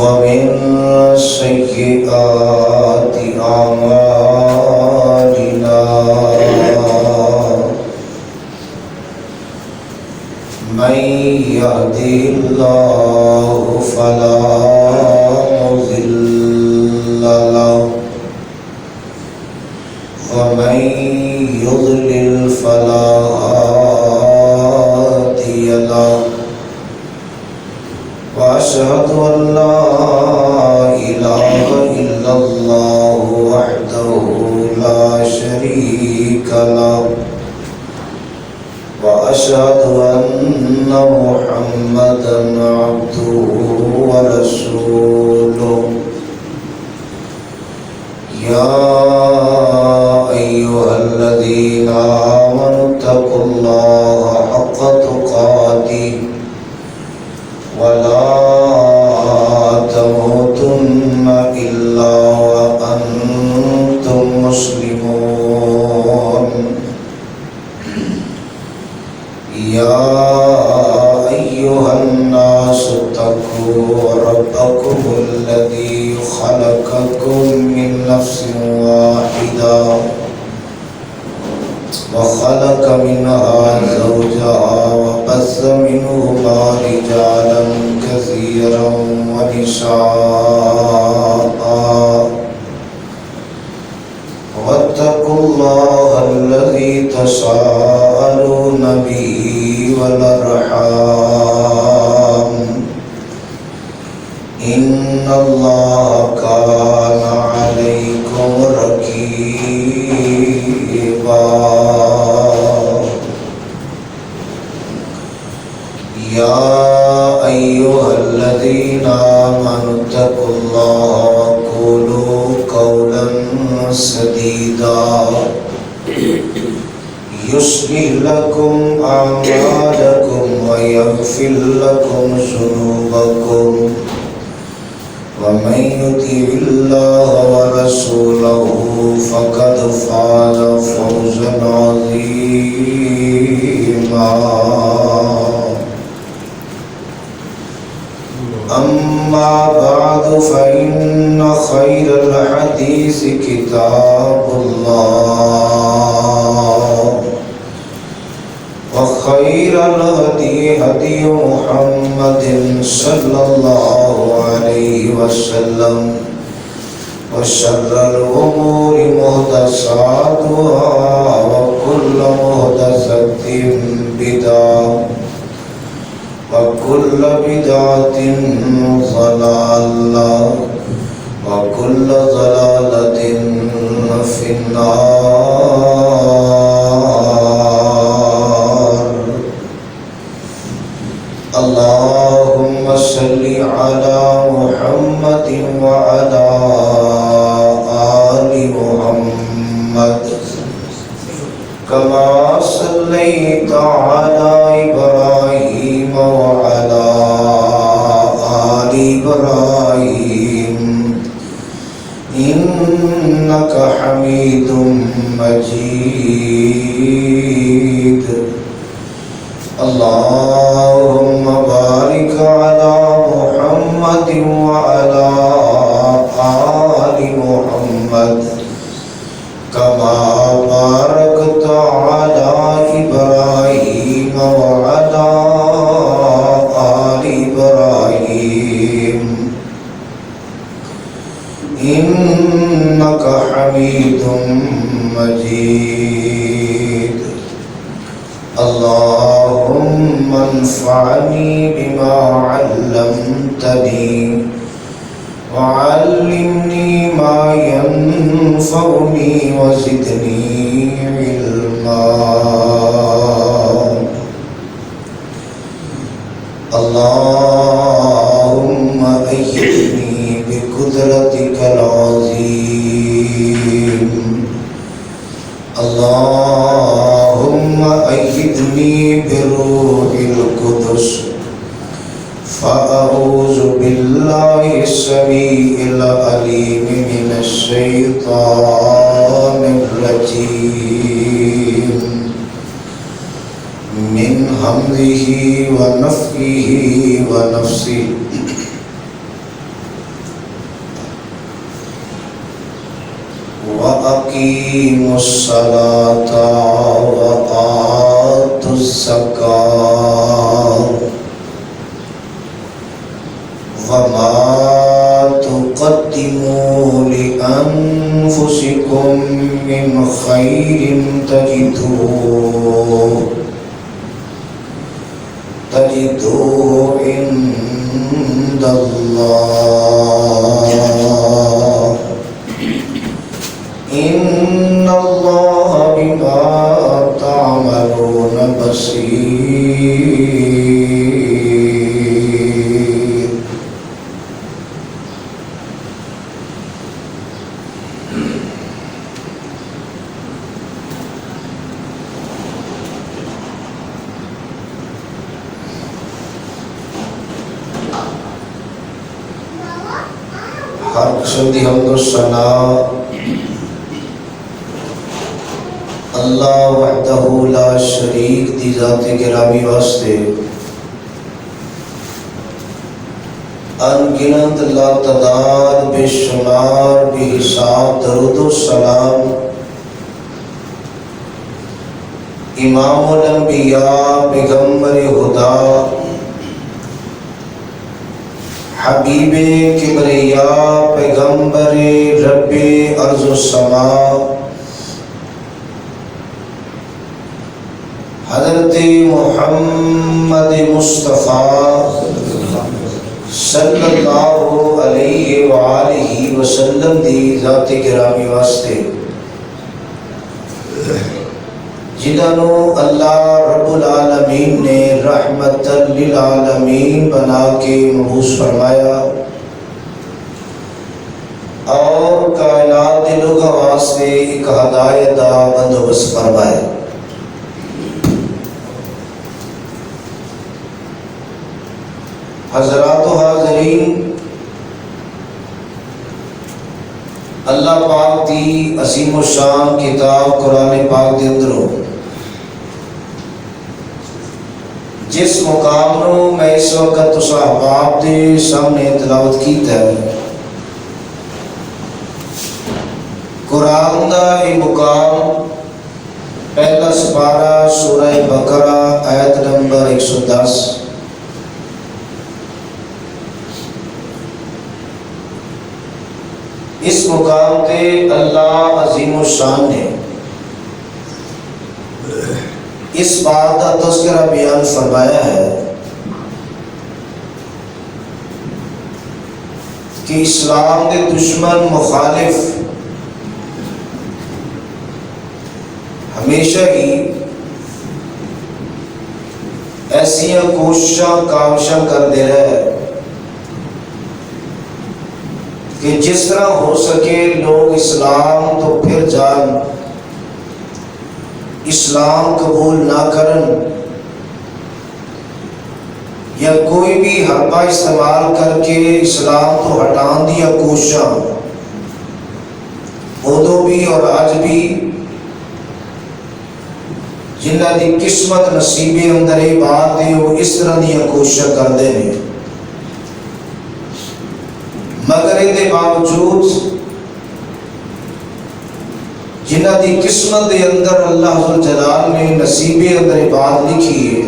ومن سيئات أعمالنا من يهده الله فلا مضل له ومن يضلل فلا هادي له وأشهد أن لا إله إلا الله وحده لا شريك له وأشهد أن محمدا عبده ورسوله يا أيها الذين آمنوا اتقوا الله حق تقاته ولا تموتن إلا وأنتم مسلمون يا أيها الناس اتقوا ربكم الذي خلقكم من نفس واحدة وخلق منها زوجها وبث منهما رجالا كثيرا ونساء واتقوا الله الذي تساءلون به والأرحام إن الله كان عليكم رقيبا يا أيها الذين آمنوا اتقوا الله وقولوا قولا سديدا يصلح لكم أعمالكم ويغفر لكم ذنوبكم ومن يطع الله ورسوله فقد فاز فوزا عظيما أما بعد فإن خير الحديث كتاب الله وخير الهدي هدي محمد صلى الله عليه وسلم وشر الأمور محدثاتها وكل محدثة بدعة وكل بدعة ضلالة وكل ضلالة في النار. اللهم صل على محمد وعلى آل محمد كما صليت على إبراهيم وعلى آل إبراهيم إنك حميد مجيد. اللهم بارك على محمد وعلى آل محمد كما باركت على إبراهيم وعلى آل إبراهيم إنك حميد مجيد. اللهم انفعني بما علمتني وعلمني ما ينفعني وزدني علما. اللهم أيدني بقدرتك العظيم. اللهم أيدني بروح القدس فأعوذ بالله السميع العليم من الشيطان الرجيم من همزه ونفخه ونفثه. وأقيموا الصلاة وآتوا الزكاة وما تقدموا لأنفسكم من خير تجدوه عند الله إن الله بما تعملون بصير. ہر قسم دی حمد و ثنا اللہ وحدہ لا شریک دی ذات گرامی واسطے انگنت لا تعداد بے شمار بے حساب درود و سلام امام الانبیاء پیغمبر خدا حبیب کبریا پیغمبر رب ارض و سما حضرت محمد مصطفیٰ صلی اللہ علیہ وآلہ وسلم دی ذات گرامی واسطے جنہوں اللہ رب العالمین نے رحمت للعالمین بنا کے مبعوث فرمایا اور کائنات دلوں کا واسطے ایک ہدایت دا بندوبست فرمایا. حضرات و حاضرین، اللہ پاک دی عظیم و شان کتاب قرآن پاک دے اندروں جس مقام نو میں اس وقت تسا احباب دے سامنے تلاوت کیتا ہے، قرآن دا یہ مقام پہلا سپارہ سورہ بقرہ آیت نمبر 110۔ اس مقام تے اللہ عظیم الشان نے اس بات کا تذکرہ بیان فرمایا ہے کہ اسلام کے دشمن مخالف ہمیشہ ہی ایسیا کوششاں کاوشاں کرتے رہے کہ جس طرح ہو سکے لوگ اسلام تو پھر جان، اسلام قبول نہ کرن، یا کوئی بھی حربہ استعمال کر کے اسلام تو ہٹان دیا کوششاں ادو بھی اور آج بھی جنہ دی قسمت نصیبے اندر یہ بات ہے وہ اس طرح دیا کوششاں کرتے ہیں، مگر یہ باوجود جنہ دی قسمت دے اندر اللہ ذوالجلال نے نصیبے اندر یہ بات لکھی ہے،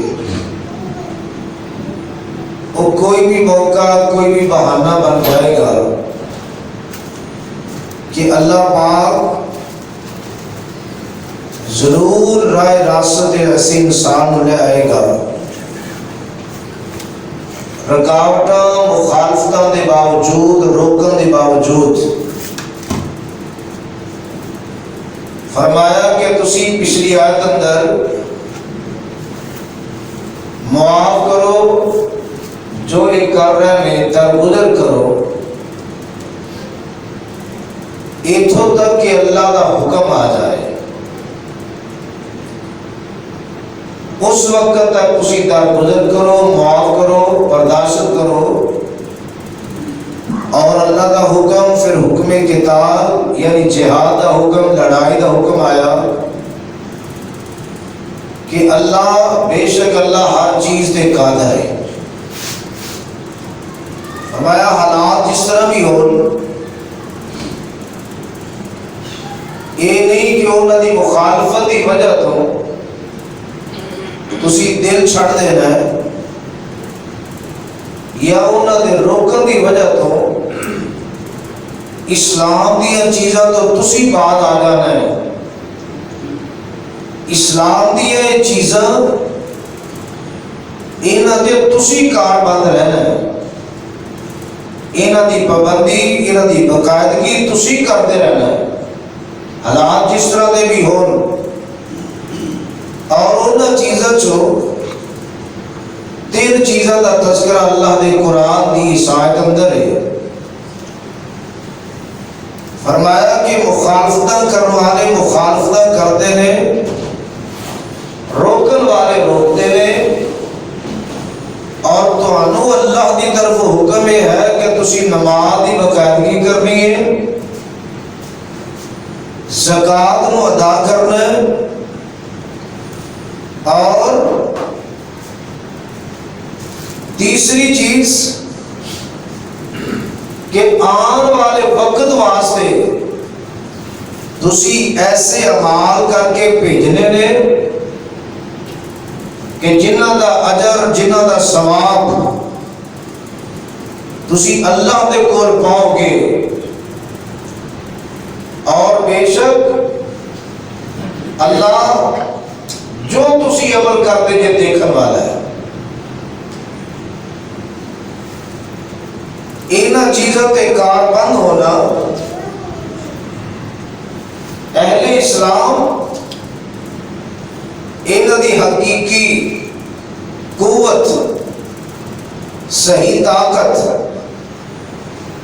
وہ کوئی بھی موقع کوئی بھی بہانہ بن جائے گا کہ اللہ پاک ضرور رائے راست ایسے انسان لے آئے گا، رکاوٹاں مخالفتاں دے باوجود، روکن دے باوجود۔ فرمایا کہ تسی پچھلی آیت اندر معاف کرو جو ایک کر رہے ہیں، درگزر کرو، اتھوں تک کہ اللہ کا حکم آ جائے، اس وقت تک تسی درگزر کرو، معاف کرو، برداشت کرو، اور اللہ کا حکم پھر حکم قتال یعنی جہاد کا حکم، لڑائی کا حکم آیا کہ اللہ بے شک اللہ ہر چیز دے قادر ہے۔ فرمایا حالات جس طرح بھی ہو، یہ نہیں کہ انہوں نے مخالفت کی وجہ تو تسی دل چھڑ دینا ہے، یا انہوں نے روکن کی وجہ تو اسلام دیا چیزاں تو تسی بات آ جانا ہے، اسلام دیا چیزاں انہاں دے تسی کار بند رہنا ہے، انہاں دی پابندی، انہاں دی باقاعدگی تسی کرتے رہنا ہے، حالات جس طرح دے بھی ہون۔ اور انہاں چیزاں چو 3 چیزاں دا تذکرہ اللہ دے قرآن دی اس آیت اندر ہے۔ فرمایا کہ مخالفتہ کرنے والے مخالفتہ کرتے ہیں، روکن والے روکتے ہیں، اور تو اللہ کی طرف حکم یہ ہے کہ تسی نماز کی باقاعدگی کرنی ہے، زکوٰۃ نو ادا کرنا ہے، اور تیسری چیز کہ آن والے وقت واسطے تسی ایسے اعمال کر کے بھیجنے نے کہ جنہ دا اجر، جنہ دا ثواب تسی اللہ دے کول پاؤ گے، اور بے شک اللہ جو تسی عمل کرتے یہ دیکھن والا ہے۔ اینا چیزوں تے کار بند ہونا اہل اسلام اینا دی حقیقی قوت، صحیح طاقت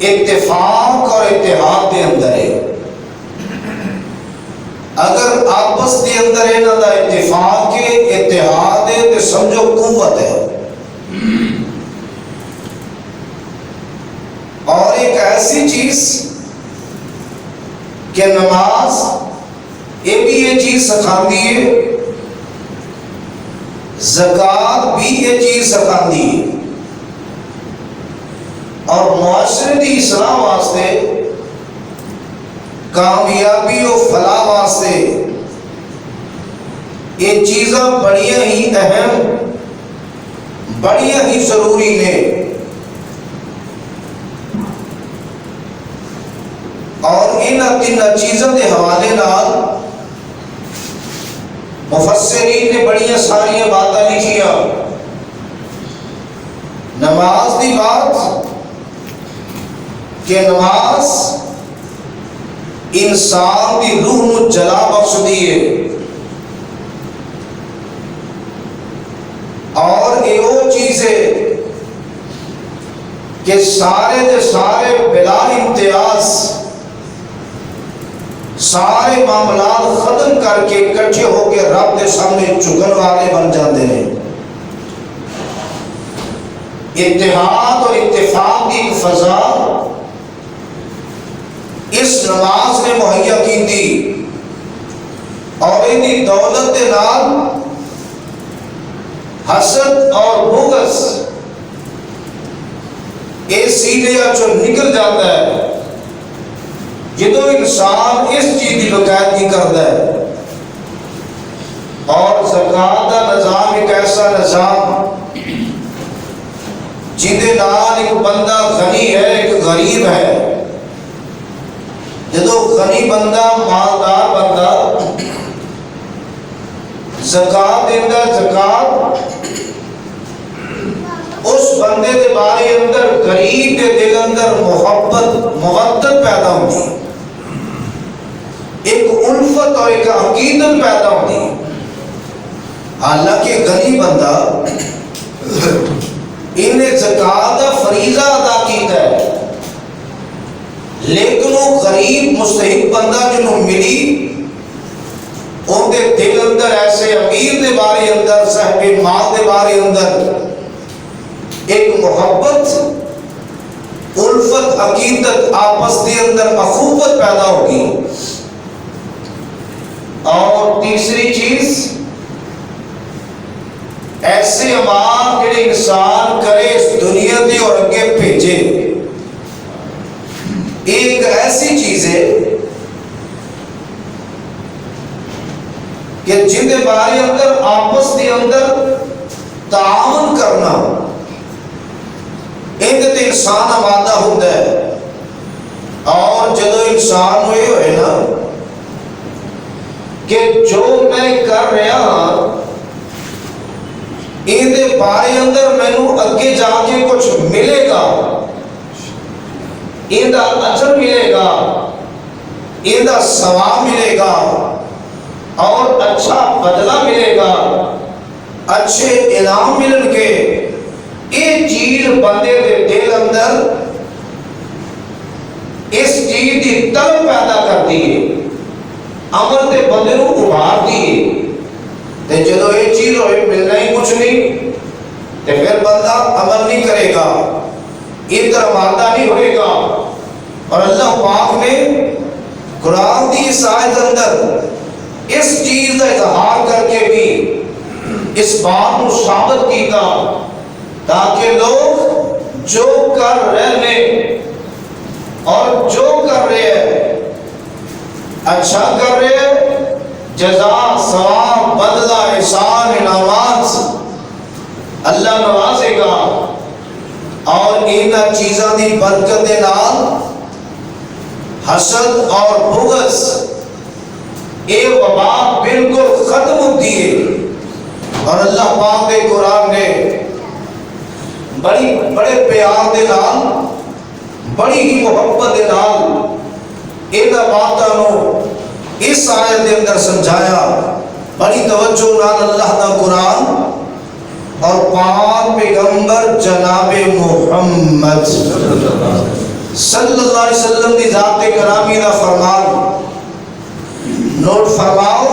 اتفاق اور اتحاد دے اندر ہے۔ اگر آپس دے اندر اینا دا اتفاق ہے، اتحاد ہے، تو سمجھو قوت ہے۔ اور ایک ایسی چیز کہ نماز یہ بھی یہ چیز سکھاتی ہے، زکات بھی یہ چیز سکھاندی ہے اور معاشرے دی اصلاح واسطے کامیابی و فلاح واسطے یہ چیزاں بڑیاں ہی اہم بڑیاں ہی ضروری نے اور ان تین چیزوں کے حوالے نال مفسرین نے بڑیاں ساریاں باتیں لکھیاں. نماز دی بات کہ نماز انسان دی روح نو جلا بخش دیے اور یہ وہ چیز ہے کہ سارے دے سارے بلا امتیاز سارے معاملات ختم کر کے اکٹھے ہو کے رب کے سامنے جھکن والے بن جاتے ہیں. اتحاد اور اتفاق کی فضا اس نماز نے مہیا کی تھی اور ان دولت کے نال حسد اور بغض یہ سیدھے چو نکل جاتا ہے جدو انسان اس چیز کی باقاعدگی کرتا ہے. اور زکات کا نظام ایک ایسا نظام جہدے نال ایک بندہ غنی ہے ایک غریب ہے. جدو غنی بندہ مالدار بندہ زکات دیتا ہے زکات اس بندے دے بارے اندر غریب دے دل اندر محبت مودت پیدا ہوتی ہے ایک الفت اور ایک عقیدت پیدا ہوتی ہے. حالانکہ غنی بندہ انہیں زکات کا فریضہ ادا کیتا ہے لیکن وہ غریب مستحق بندہ جنہوں ملی ان کے دل اندر ایسے امیر دے بارے اندر صاحب مال دے بارے اندر ایک محبت الفت عقیدت آپس دے اندر اخوت پیدا ہوگی. اور تیسری چیز ایسے اعمال جڑے انسان کرے اس دنیا دی اور اگے بھیجے ایک ایسی چیز ہے کہ جن کے بارے اندر آپس کے اندر تعاون کرنا ایک انسان آمادہ ہوتا ہے. اور جدو انسان ہوئے ہوئے نا کہ جو میں کر رہا ہاں ان دے بارے اندر مینوں اگے جا کے کچھ ملے گا ان دا اجر ملے گا ان دا ثواب ملے گا اور اچھا بدلہ ملے گا اچھے انعام ملن کے یہ چیز بندے دے دل اندر اس چیز کی طلب پیدا کرتی ہے عمل دے بندے نو ابھارتی ہے. تے جدو یہ چیز ہوئے ملنا ہی کچھ نہیں تے پھر بندہ عمل نہیں کرے گا ادھر ماندہ نہیں ہوئے گا. اور اللہ پاک نے قرآن دی اس آیت اندر اس چیز کا اظہار کر کے بھی اس بات کو ثابت کیتا تاکہ لوگ جو کر رہے ہیں اور جو کر رہے ہیں اچھا کر رہے ہیں جزا ثواب بدلہ احسان انعامات اللہ نوازے گا. اور ان چیزاں دی برکت نال حسد اور بغض یہ وبا بالکل ختم ہوتی ہے. اور اللہ پاک کے قرآن نے بڑے پیار دے نال بڑی ہی محبت دے نال ان باتاں نو اس آیت کے اندر سمجھایا. بڑی توجہ نال اللہ دا قرآن اور پاک پیغمبر جناب محمد صلی اللہ علیہ وسلم دی ذات کرامی دا فرمان نوٹ فرماؤ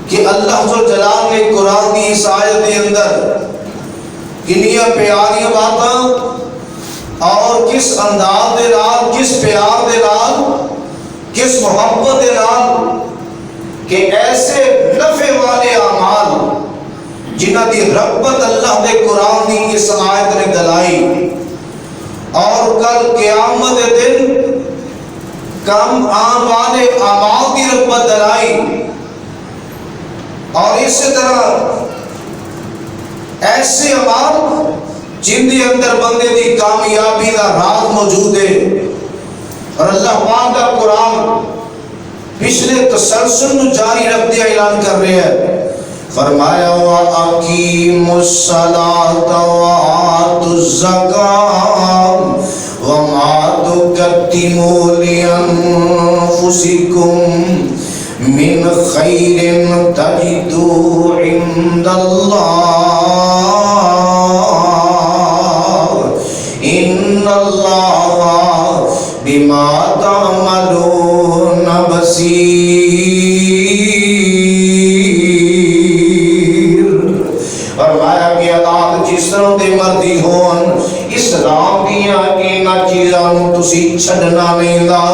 کہ اللہ جلال نے قرآن کی اس آیت کے اندر کنیاں پیاریاں باتاں اور کس انداز دے نال کس پیار دے نال کس محبت دے نال کہ ایسے نفع والے اعمال جنہ دی رغبت اللہ دے قرآن دی اس آیت نے دلائی، اور کل قیامت دن کم آن والے اعمال کی رغبت دلائی، اور اسی طرح ایسے اعمال جن دے اندر بندے دی کامیابی دا راز موجود ہے۔ اور اللہ پاک کا قرآن پچھلے تسلسل کو جاری رکھتے اعلان کر رہے ہیں، فرمایا وَأَقِيمُوا الصَّلَاةَ وَآتُوا الزَّكَاةَ وَمَا تُقَدِّمُوا لِأَنفُسِكُم مِّنْ خَيْرٍ تَجِدُوهُ عِندَ اللَّهِ إِنَّ اللَّهَ بِمَا تَعْمَلُونَ بَصِيرٌ۔ فرمایا کہ اللہ جس طرح دے مرضی ہون اسلام دیاں اینا چیزاں تسی چھڑنا نہیں دا،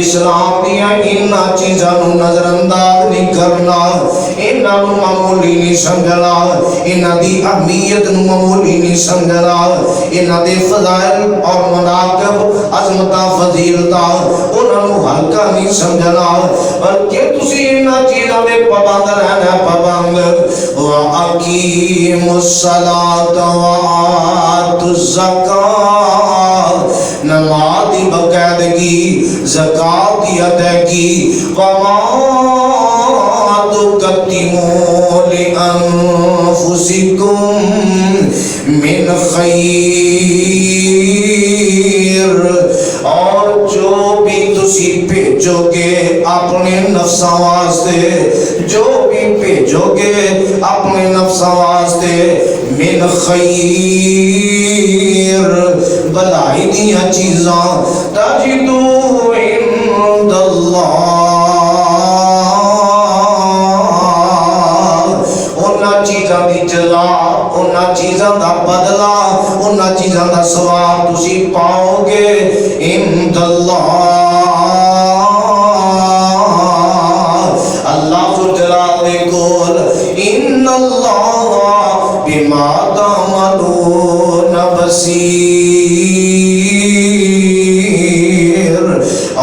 اسلام دیاں اینا چیزاں نظر انداز نہیں کرنا، اینا معمولی نہیں سمجھنا، اینا دی اہمیت معمولی نہیں سمجھنا، اینا دے فضائل اور مناقب عظمتہ فضیلتہ انہوں ہلکا نہیں سمجھنا، بلکہ تسی اینا چیزاں دے پابند رہنا پابند۔ وَأَقِيمُوا الصَّلَاةَ وَآتُوا الزَّكَاةَ، نماز کی باقاعدگی، زکوٰۃ کی ادائیگی، وَمَا تُقَدِّمُوا لِأَنفُسِكُم مِّنْ خَيْرٍ، اور جو بھی تسی بھیجو گے اپنے نفساں واسطے، جو بھی بھیجو گے اپنے نفساں واسطے، من خیر بلائی دیاں چیزاں، تجدو عند اللہ، انہاں چیزاں دی جزا، انہاں چیزاں دا بدلہ، انہاں چیزاں دا ثواب تسی پاؤ گے عند اللہ، اللہ ذو جلال دے کول، ان اللہ بما تعملون بصیر،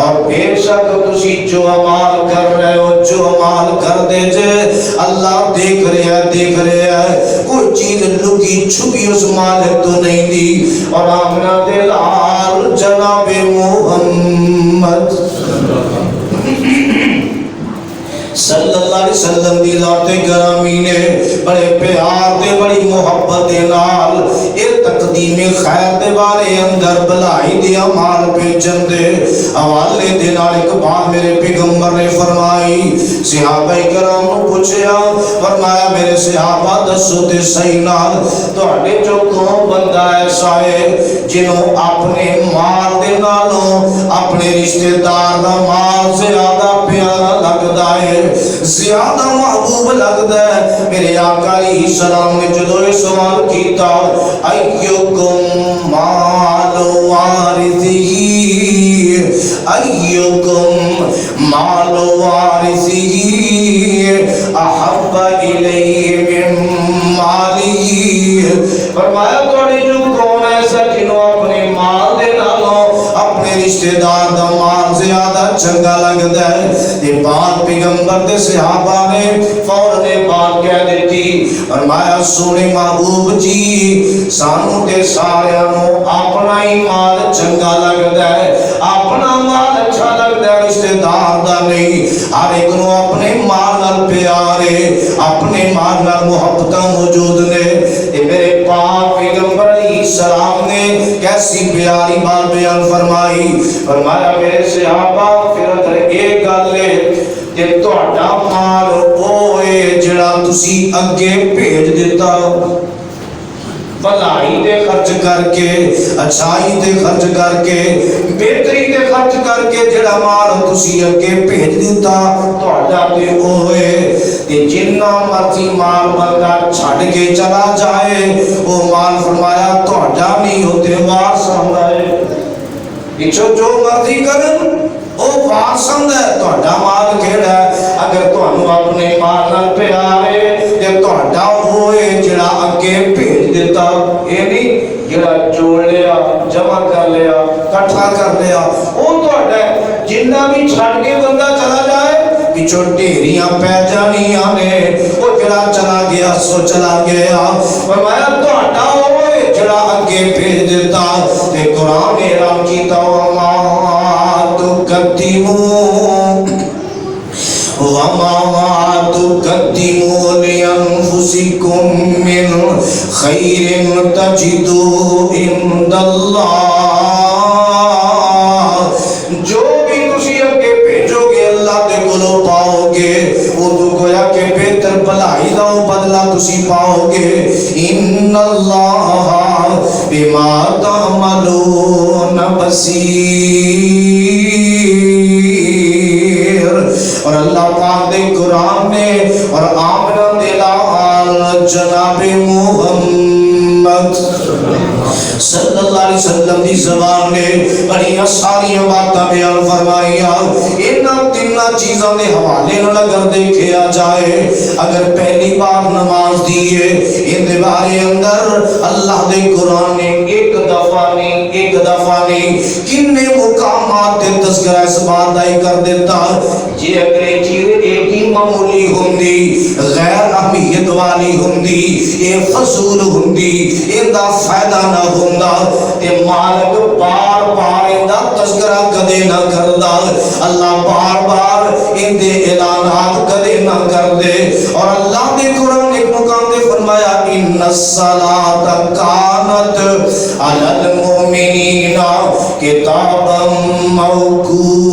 اور بے شک تسی جو عمال کر رہے ہو، جو عمال کر دے جے اللہ دیکھ رہے ہیں، کوئی چیز لکی چھپی اس مالک تو نہیں دی۔ اور آمنہ دلال جناب محمد صلی اللہ علیہ وسلم دی ذات گرامی نے بڑے پیار دے بڑی محبت دے نال اے تقدیم خیر دے بارے اندر بلائی دے اعمال بھیجن دے حوالے دے نال ایک بات میرے پیغمبر نے فرمائی، صحابہ کرام نو پوچھیا، فرمایا میرے صحابہ دسو تے صحیح نال تواڈے جو کون بندہ ایسا ہے جنوں اپنے مال دے نالوں اپنے رشتہ دار دا مال زیادہ پیارا لگدا ہے، زیادہ محبوب لگتا ہے۔ میرے آقا علیہ السلام نے جدو یہ سوال کیتا، ایوکم مال وارثی، ایوکم مال وارثی احب الیہ من مالی، فرمایا توڑی جو کون ایسا جنہوں اپنے مال دے نالوں اپنے رشتہ دار دا مال زیادہ چنگا لگتا ہے۔ یہ بات پیغمبر دے صحابہ نے فوراً بات کہہ دیتی، فرمایا سونے محبوب جی سانو تے سارے اپنا ہی مال چنگا لگتا ہے، اپنا مال اچھا لگتا ہے، رشتہ دار دا نہیں، ہر ایک نو اپنے مال نال پیارے، اپنے مال نال محبتاں موجود نے۔ یہ میرے پاک پیغمبر علیہ السلام نے کیسی پیاری بات بیان فرمائی، فرمایا میرے صحابہ پھر اگر ایک گل ہے کہ تہاڈا مال اوے جڑا تسی اگے بھیج دیتا بھلائی دے خرچ کر کے، اچھائی دے خرچ کر کے، بہتری دے خرچ کر کے جڑا مال تسی اگے بھیج دیتا تہاڈا تے اوے، تے جنہ مرضی مال بندہ چھڈ کے چلا جائے وہ مال فرمایا تہاڈا نہیں ہوتے وارث ہوندا ہے، پچھو جو مرضی کرن او وارث ہے، تہاڈا مال کیڑا ہے؟ اگر تانوں اپنے مال نال پیار ہے تے تہاڈا ہوئے اگے بھیج دیتا. یہ نہیں جڑا جوڑ لیا جمع کر لیا کٹھا کر لیا وہ تہاڈا ہے. جنہ بھی چھڈ کے بندہ چلا جائے پچھوں ڈھیریاں پہ جانیاں نے. وہ جڑا چلا گیا سو چلا گیا. فرمایا تہاڈا ہوئے جڑا اگے بھیج دیتا. تے قرآن نے اعلان کیتا وما تقدموا وما تقدموا لأنفسكم من خير تجدوا عند الله. جو بھی تسی اگے بھیجو گے اللہ دے کولوں پاؤ گے. وہ تو گویا کہ بہتر بھلائی دا بدلہ تسی پاؤ گے. ان اللہ بما تعملون بصیر. اور اللہ پاک دے قرآن نے اور آمنہ دلال جناب محمد صلی اللہ علیہ وسلم دی زبان نے بڑی ساری باتاں بیان فرمائیا. انہاں تیناں چیزاں دے حوالے نال اگر دیکھیا جائے اگر پہلی بار نماز دیے ان دے بارے اندر اللہ دے قرآن نے ایک دفعہ نہیں کنے مقامات تے تذکرہ اس بات دا کر دیتا. جی اگر یہ چیز ایک ہی معمولی ہوندی غیر اہمیت والی ہوندی یہ فضول ہوندی ان دا فائدہ نہ ہوندا تے مالک بار بار ان دا تذکرہ کدے نہ کردا. اللہ بار بار ان دے اعلانات کدے نہ کر دے. اور اللہ دے قرآن ایک مقام تے فرمایا ان الصلاۃ کانت علی المؤمنین کتابا موقوتا.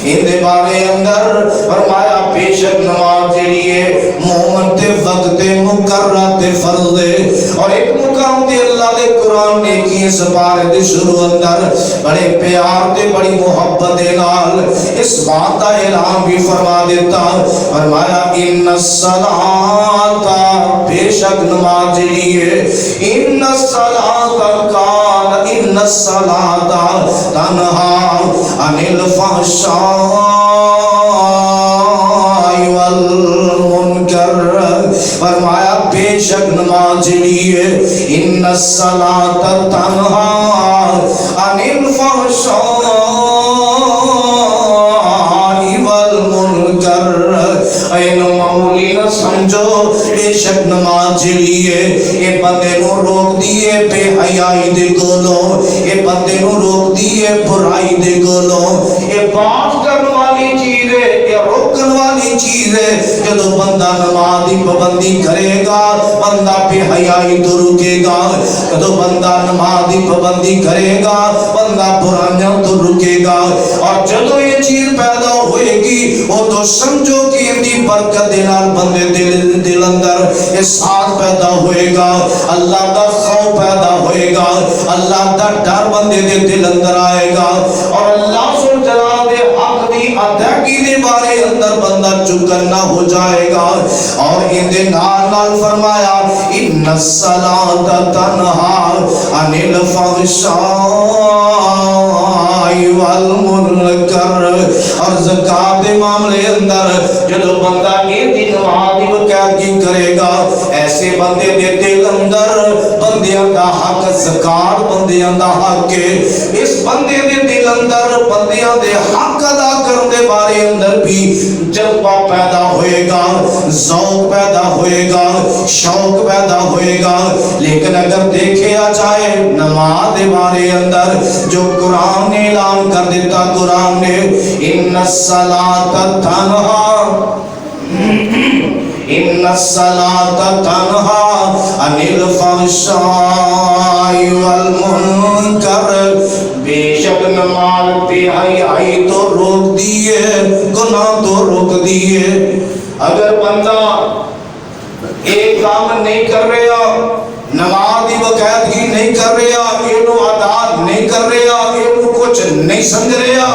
ان دے بارے اندر فرمایا بے شک نماز جڑی ہے مومن تے وقت مقرر تے فرض ہے. اور ایک مقام تے اللہ دے قرآن نے کی اس بارے دے شروع اندر بڑے پیار تے بڑی محبت دے نال اس بات دا اعلان بھی فرما دیتا. فرمایا ان الصلاۃ بے شک نماز جڑی ہے ان الصلاۃ کان ان الصلاۃ تنہا عن الفحشاء والمنکر. فرمایا بے شک نماز جڑی ہے ان الصلاۃ تنہا عن الفحشاء والمنکر. این معمولی نہ سمجھو بے شک نماز جڑی ہے یہ بندے نو روک دیے بے حیائی دے کولوں. یہ بندے نو روک دیے برائی دے کولوں. یہ بات کرنے والی چیز ہے یہ روکن والی چیز ہے. جدو بندہ نماز دی پابندی کرے گا بندہ بے حیائی تو رکے گا. جدو بندہ نماز دی پابندی کرے گا بندہ برائیاں تو رکے گا. اور جدو یہ چیز پیدا ہوئے گی وہ تو سمجھو کہ ان دی برکت دے نال بندے دل اندر احساس پیدا ہوئے گا. اللہ دا خوف پیدا ہوئے گا. اللہ دا ڈر بندے دے دل اندر آئے گا. اور اللہ سبحانہ جلال دے حق دی ادائیگی دے بارے اندر بندہ چکنا ہو جائے گا. اور ان دے نال فرمایا ان الصلاۃ تنہا عن الفحشاء والمنکر. اور زکات دے معاملے اندر جدو بندہ یہ دن نماز دی باقاعدگی کرے گا ایسے بندے دے دل اندر بندیاں دا حق زکات بندیاں دا حق ہے. اس بندے دے دل اندر بندیاں دے حق ادا کرنے دے بارے اندر بھی جذبہ پیدا ہوئے گا ذوق پیدا ہوئے گا شوق پیدا ہوئے گا. لیکن اگر دیکھا جائے نماز دے بارے اندر جو قرآن نے اعلان کر دیتا قرآن نے ان الصلاۃ تنہا ان الصلاۃ تنہا عن الفحشاء والمنکر. بے شک نماز بے حیائی تو روک دیے گناہ تو روک دیے. اگر بندہ ایک کام نہیں کر رہا نماز دی باقاعدگی نہیں کر رہا اینو ادا نہیں کر رہا اینو کچھ نہیں سمجھ رہا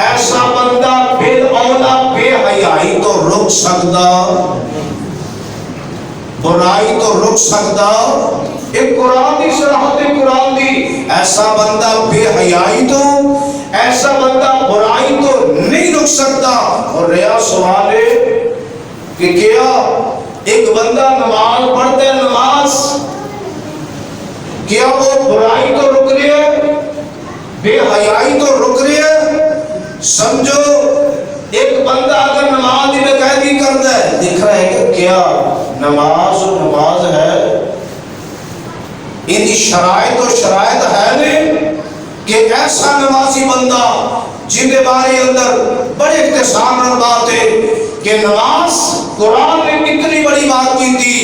ایسا بندہ بالاولا بے حیائی تو رک سکتا برائی تو رک سکتا. ایک قرآن دی صراحت قرآن دی ایسا بندہ بے حیائی تو ایسا بندہ برائی تو نہیں رک سکتا. اور رہا سوال ہے کہ کیا ایک بندہ نماز پڑھتا ہے، نماز، کیا وہ برائی تو رک رہی ہے، بے حیائی تو رک رہی ہے؟ سمجھو ایک بندہ اگر نماز بے قیدی کرتا ہے، دیکھ رہا ہے کہ کیا نماز ہے، ان کی شرائط و شرائط ہے نہیں کہ ایسا نمازی بندہ جن کے بارے اندر بڑے اختصار بات ہے کہ نماز قرآن نے اتنی بڑی بات کی تھی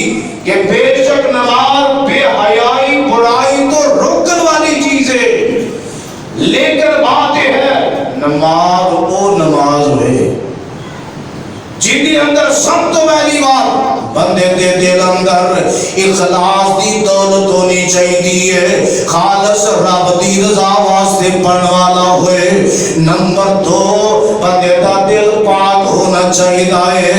کہ بے شک نماز بے حیائی برائی تو روکن والی چیز ہے، لیکن بات یہ ہے نماز وہ نماز ہے جن کے اندر سب تو پہلی بات بندے دے دل اندر اخلاص دی دولت ہونی چاہیے، خالص رب دی رضا واسطے پڑھنے والا ہوئے. نمبر 2 بندے دا دل پاک ہونا چاہیے،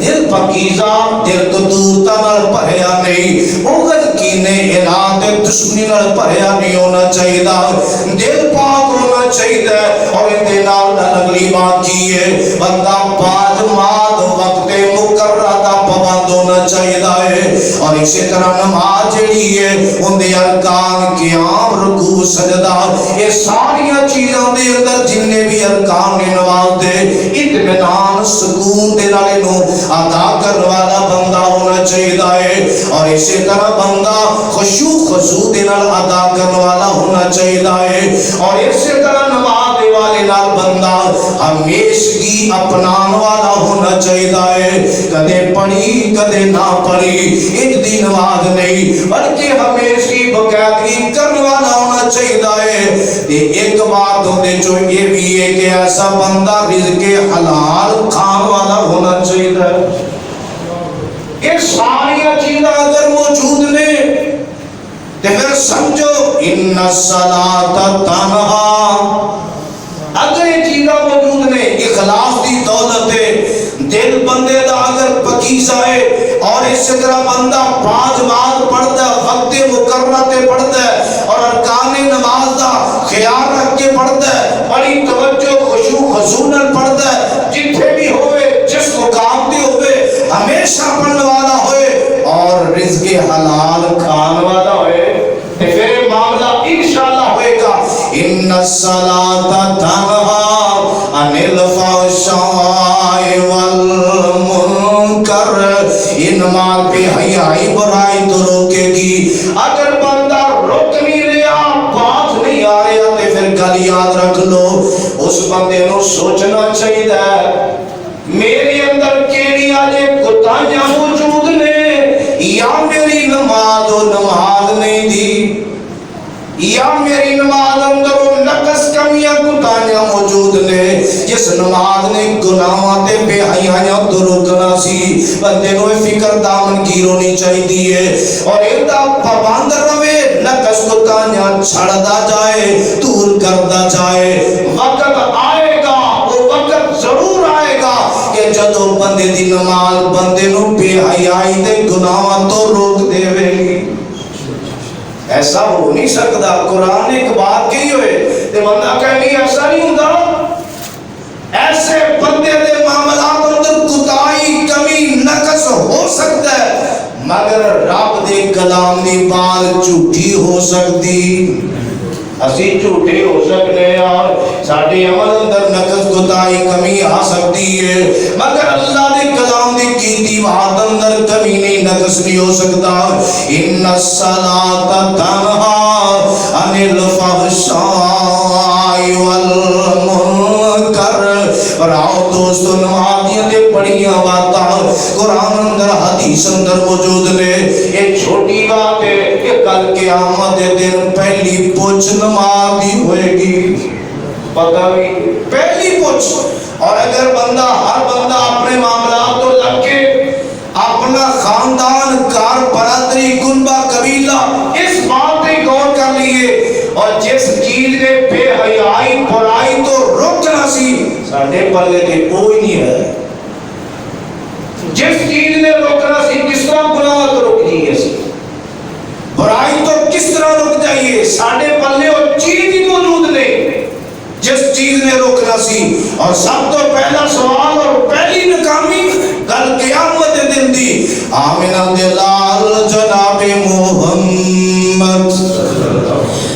دل پاکیزہ، دل قدورت نال بھریا نہیں، اگد کینے اناد دشمنی نال بھریا نہیں ہونا چاہیے، دل پاک ہونا چاہیے. اور ان دے نال اگلی بات کی ہے بندہ باج ماد وقت مقررہ دا پابند ہونا چاہیے. اور اسی طرح نماز جڑی ہے ان دے ارکان قیام رکوع سجدہ یہ ساری چیزاں دے اندر جننے بھی ارکان نے نماز دے اطمینان سکون دے نال نو ادا کرنے والا بندہ ہونا چاہیے. اور اسی طرح بندہ خشوع خضوع دے نال ادا کرنے والا ہونا چاہیے. اور اسی طرح نماز دے والے نال بندہ ہمیشگی اپنان والا ہونا چاہیے، کدے پڑھی کدے نہ پڑھی ایک دی نماز نہیں بلکہ ہمیشہ باقاعدگی کرنے والا ہونا چاہیے. ایک بات ہونے جو یہ بھی ہے کہ ایسا بندہ رزق حلال کھان والا ہونا چاہیے. یہ ساری چیزیں اگر موجود نے تو پھر سمجھو ان الصلاۃ تنہا، اگر یہ چیزیں موجود نے اخلاص دی دولت ہے، دل بندے دا اگر پاکیزہ ہے اور اس طرح بندہ پانچ نماز پڑھتا ہے، وقت مقررہ تے پڑھتا ہے اور ارکان نماز دا خیال رکھ کے پڑھتا ہے، بڑی توجہ خشوع خضوع نال پڑھتا ہے، جتھے بھی ہوئے جس مقام تے ہوئے ہمیشہ پڑھنے والا ہوئے اور رزق حلال کھان والا ہوئے، تو پھر معاملہ انشاءاللہ ہوئے گا. ان الصلاۃ تنہا عن الفحشاء والمنکر، یہ نماز بے حیائی برائی تو روکے گی. اگر بندہ روک نہیں رہا، بات نہیں آ رہا، تو پھر گل یاد رکھ لو اس بندے نو سوچنا چاہیے میرے اندر کیڑی آجے کوتاہیاں موجود نے، یا میری نماز و نماز نہیں دی، یا میری نماز اندر وہ نقص کمیاں کوتاہیاں موجود نے جس نماز نے گناہاں تے بے حیائیاں تو روکنا سی. بندے نو فکر دامنگیر ہونی چاہیے اور ایدہ پابند رہے، نقص کوتاہیاں چھڑدا جائے، دور کردا جائے. وقت آئے گا، وہ وقت ضرور آئے گا کہ جدو بندے دی نماز بندے نو بے حیائی تے گناہاں تو روک دے گی. ایسا ہو نہیں سکتا. قرآن نے ایک بات کہی ہوئے تو بندہ کہے نہیں ایسا نہیں ہوتا. ایسے بندے دے معاملات اندر کوتاہی کمی نقص ہو سکتا ہے مگر رب دے کلام دی بات جھوٹی ہو سکتی. اسی جھوٹے ہو سکتے ہیں اور ساڑھے عمل اندر نقص کوتاہی کمی آ سکتی ہے مگر اللہ دے کلام دی کیتی بات اندر کمی نہیں نقص نہیں ہو سکتا. ان الصلاۃ تنہا عن الفحشاء والمنکر. اور آؤ دوستو نمازیاں دے پڑھیاں باتاں قرآن اندر حدیث اندر موجود نے. ایک چھوٹی بات ہے کہ کل قیامت دن پہلی پوچھ نماز دی ہوئے گی، پتہ نہیں پہلی پوچھ. اور اگر بندہ ہر بندہ اپنے معاملات تو لگ کے اپنا خاندان کار برادری کنبہ قبیلہ اس بات پہ غور کر لیے اور جس چیز نے بے حیائی برائی تو روکنا سی ساڑھے پلے تے کوئی نہیں ہے. جس چیز نے روکنا سی کس طرح گناہ تو روک جائیے سی، برائی تو کس طرح روک جائیے، ساڑھے پلے اور چیز ہی موجود نہیں. جس چیز پہنچنا سی اور سب تو پہلا سوال اور پہلی ناکامی کل قیامت دن دی آمنہ دے لال جناب محمد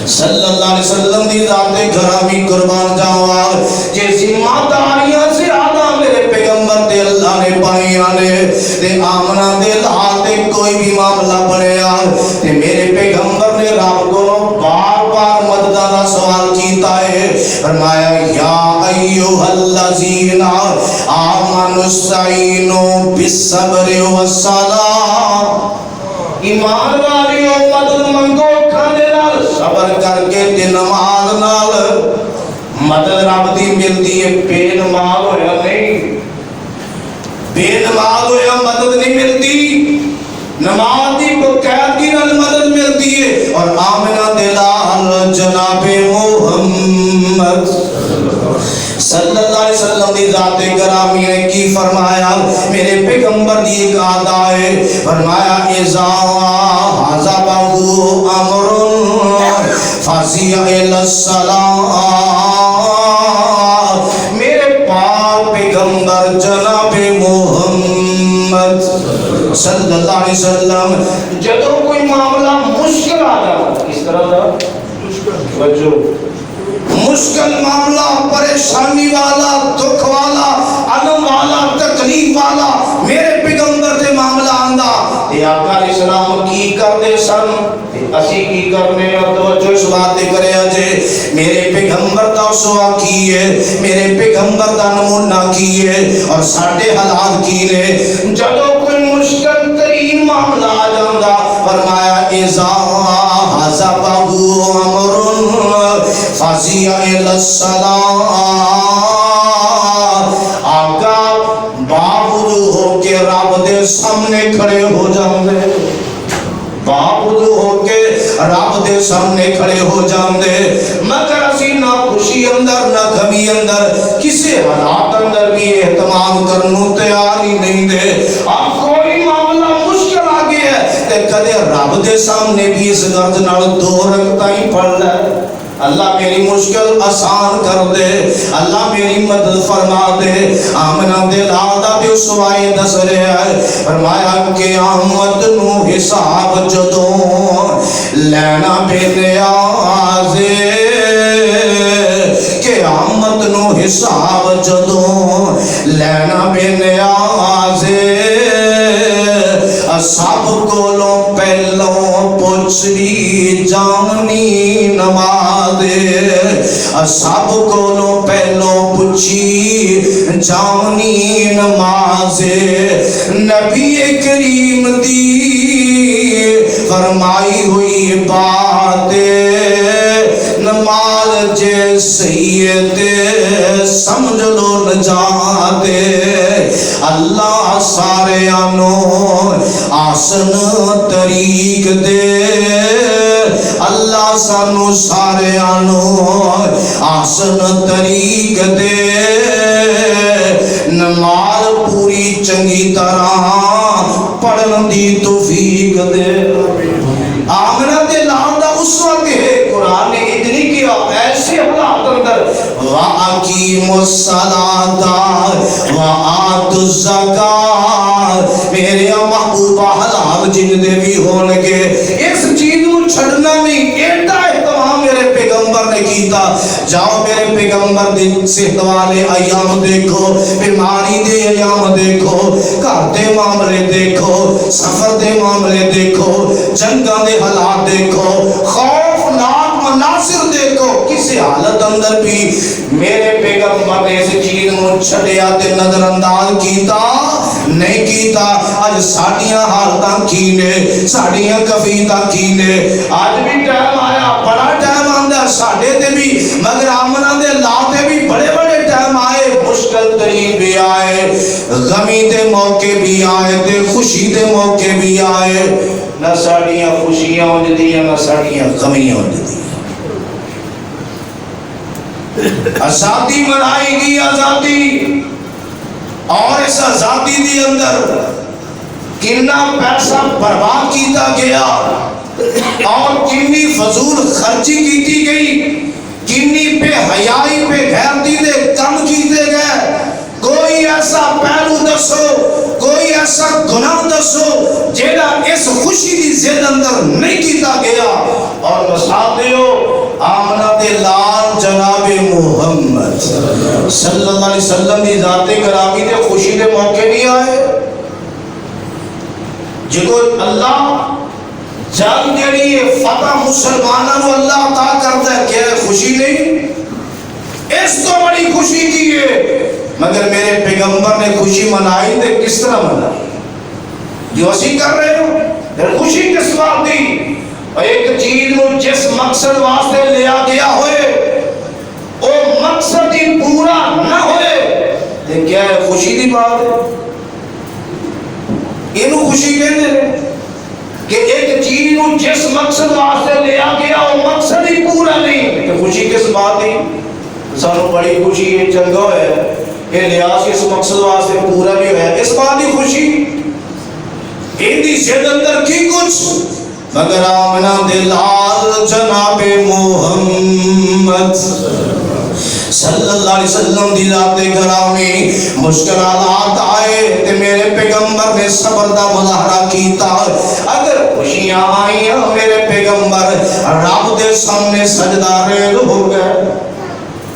صلی اللہ علیہ وسلم دی ذات گرامی قربان جاوا جے ذمہ داریاں سے آدھا میرے پیغمبر دے اللہ نے پائیاں نے تے آمنہ دے لال تے کوئی بھی معاملہ بنیا تے میرے پیغمبر نے رب کو بار بار مدد دا سوال کیتا ہے فرمایا یا ایوہ الذین آمنوا استعینوا بالصبر والصلاۃ ایمان والیو مدد منگو کھانے نال صبر کر کے تے نماز نال مدد رب دی ملدی ہے بے نماز ہویا نہیں بے نماز ہویا مدد نہیں ملتی نماز دی باقاعدگی نال مدد ملتی ہے اور آمنہ دے لال جناب محمد صلی اللہ علیہ وسلم دی ذات گرامی نے کی فرمایا میرے پیغمبر دی ایک آدھا ہے فرمایا اذا حضبہ امر فزیع الصلاۃ میرے پاک پیغمبر جناب محمد صلی اللہ علیہ وسلم جدوں کوئی معاملہ مشکل آ جائے کس طرح دا مشکل مشکل معاملہ پریشانی والا دکھ والا علم والا تکلیف والا میرے پیغمبر سے معاملہ آندا تے آقا علیہ السلام کی کردے سن تے اسی کی کرنے اور توجہ اس بات کرے اجے میرے پیغمبر دا اسوا کی ہے میرے پیغمبر دا نمونہ کی ہے اور ساڈے حالات کی نے جدوں کوئی مشکل ترین معاملہ آ جاندا فرمایا اذا حضبہ امر فزیع الصلاۃ آقا باوجود ہو کے رب دے سامنے کھڑے ہو جاندے باوجود ہو کے رب دے سامنے کھڑے ہو جاندے مگر اسی نہ خوشی اندر نہ غمی اندر کسی حالات اندر بھی اہتمام کرنوں تیار ہی نہیں دے اب کوئی معاملہ مشکل آ گیا ہے تے کدے رب دے سامنے بھی اس غرض نال دو رکعتاں ہی پڑھ لے اللہ میری مشکل آسان کر دے اللہ میری مدد فرما دے آمنہ دے لادا دے سوائے دس رہے ہیں فرمایا قیامت نو حساب جدوں لینا بے نیازے قیامت نو حساب جدوں لینا بے نیازے سب کولوں پہلوں پوچھنی جانی نماز سب کولوں پہلوں پوچھی جانی نماز نبی کریم دی فرمائی ہوئی بات نماز جے سید سمجھ لو نجات اللہ سارے آنو آسن طریق دے اللہ سانو سارے آنو آسن طریق دے نماز پوری چنگی طرح پڑھن دی توفیق دے آمنہ دے لام دا اس وقت ہے قرآن نے اتنی کیا ایسے حالات اندر وَأَقِيمُ الصَّلَاةَ وَآتُوا الزَّكَاةَ میرے محبوبہ حالات جن دے بھی ہونگے اس چیز کو چھڑنا نہیں ایڈا احتمام میرے پیغمبر نے کیتا جاؤ میرے پیغمبر دن صحت والے ایام دیکھو بیماری دے ایام دیکھو گھر دے معاملے دیکھو سفر دے معاملے دیکھو جنگاں دے حالات دیکھو خوفناک مناظر دیکھو کسی حالت اندر بھی میرے پیغمبر نے اس چیز کو چھڑیا تے نظر انداز کیتا نہیں کیتا آج ساڑیاں حالتاں کینے ساڑیاں کفیتاں کینے آج بھی ٹائم آیا بڑا ٹائم آندہ ساڑے دے بھی مگر آمنہ دے لاتے بھی بڑے بڑے ٹائم آئے مشکل ترین بھی آئے غمی دے موقع بھی آئے دے خوشی دے موقع بھی آئے نہ ساڑیاں خوشیاں ہو جدیاں نہ ساڑیاں غمیاں ہو جدیاں آزادی منائی گی آزادی اور اس آزادی دی اندر کتنا پیسہ برباد کیتا گیا اور کتنی فضول خرچی کیتی گئی کنی بے حیائی بے غیرتی دے کم کیتے گئے. کوئی ایسا پہلو دسو, کوئی ایسا گناہ دسو جیڑا اس خوشی دی زد اندر نہیں کیتا گیا. اور مثال دیو آمنہ دے لال جناب محمد صلی اللہ علیہ وسلم دی ذات گرامی دے خوشی دے موقع نہیں آئے. جدو اللہ جنگ جڑی فتح مسلمانوں اللہ عطا کرتا ہے, کیا خوشی نہیں؟ اس تو بڑی خوشی کی ہے. مگر میرے پیغمبر نے خوشی منائی تو کس طرح منائی جو اسی کر رہے ہو؟ پھر خوشی کس بات دی؟ اور ایک چیز کو جس مقصد واسطے لیا گیا ہوئے وہ مقصد ہی پورا نہ ہوئے تو کیا ہے خوشی دی بات ہے؟ انہوں خوشی کہتے ہیں کہ ایک چیز کو جس مقصد واسطے لیا گیا وہ مقصد ہی پورا نہیں تو خوشی کس بات دی؟ سانو بڑی خوشی ہے چنگا ہے کہ لیاس اس مقصد واسطے پورا بھی ہویا, اس بات کی خوشی ایدی زد اندر کی کچھ مگر آمنہ دے لال جناب محمد صلی اللہ علیہ وسلم دی ذات گرامی مشکل حالات آئے تے میرے پیغمبر نے صبر دا مظاہرہ کیتا. اگر خوشیاں آئیاں میرے پیغمبر رب دے سامنے سجدہ ریز ہو گئے,